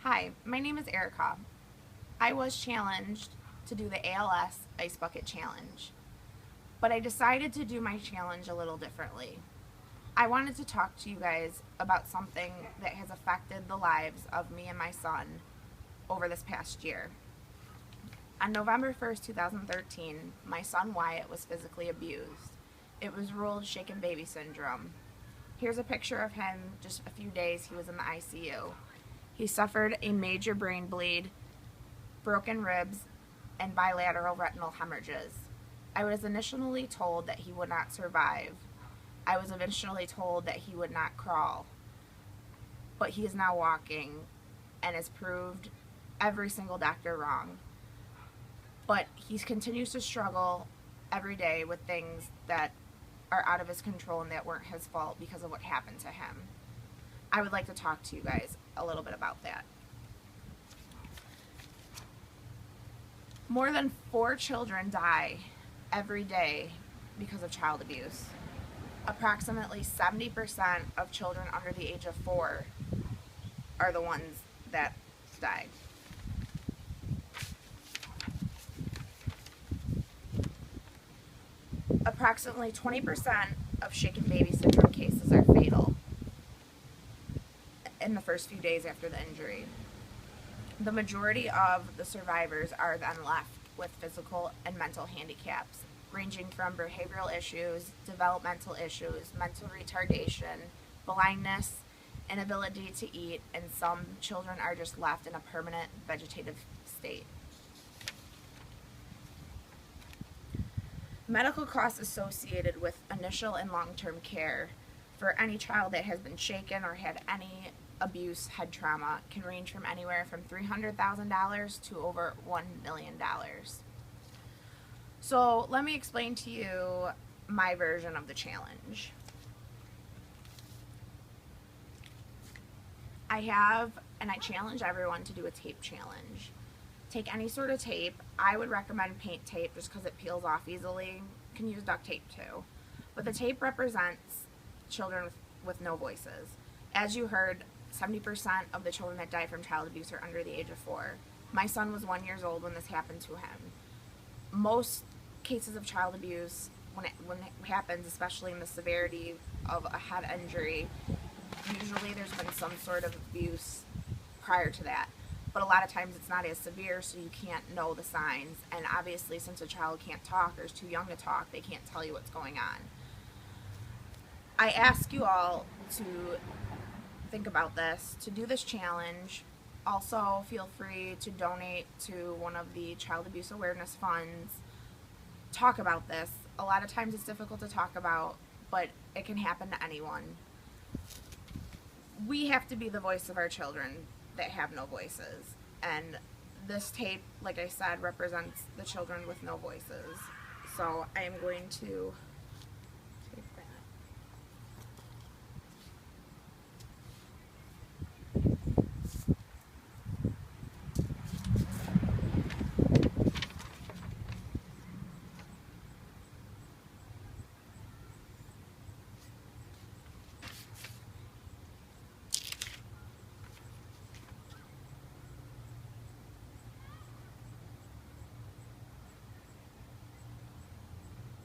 Hi, my name is Erica. I was challenged to do the ALS Ice Bucket Challenge, but I decided to do my challenge a little differently. I wanted to talk to you guys about something that has affected the lives of me and my son over this past year. On November 1st, 2013, my son Wyatt was physically abused. It was ruled shaken baby syndrome. Here's a picture of him just a few days he was in the ICU. He suffered a major brain bleed, broken ribs, and bilateral retinal hemorrhages. I was initially told that he would not survive. I was eventually told that he would not crawl. But he is now walking and has proved every single doctor wrong. But he continues to struggle every day with things that are out of his control and that weren't his fault because of what happened to him. I would like to talk to you guys a little bit about that. More than 4 children die every day because of child abuse. Approximately 70% of children under the age of 4 are the ones that die. Approximately 20% of shaken baby syndrome cases are fatal in the first few days after the injury. The majority of the survivors are then left with physical and mental handicaps, ranging from behavioral issues, developmental issues, mental retardation, blindness, inability to eat, and some children are just left in a permanent vegetative state. Medical costs associated with initial and long-term care for any child that has been shaken or had any abuse, head trauma, can range from anywhere from $300,000 to over $1 million. So let me explain to you my version of the challenge. I challenge everyone to do a tape challenge. Take any sort of tape. I would recommend paint tape just because it peels off easily. You can use duct tape too. But the tape represents children with no voices. As you heard, 70% of the children that die from child abuse are under the age of 4. My son was 1 year old when this happened to him. Most cases of child abuse, when it happens, especially in the severity of a head injury, usually there's been some sort of abuse prior to that. But a lot of times it's not as severe, so you can't know the signs. And obviously, since a child can't talk or is too young to talk, they can't tell you what's going on. I ask you all to think about this, to do this challenge. Also, feel free to donate to one of the child abuse awareness funds. Talk about this. A lot of times it's difficult to talk about, but it can happen to anyone. We have to be the voice of our children that have no voices, and this tape, like I said, represents the children with no voices. So I am going to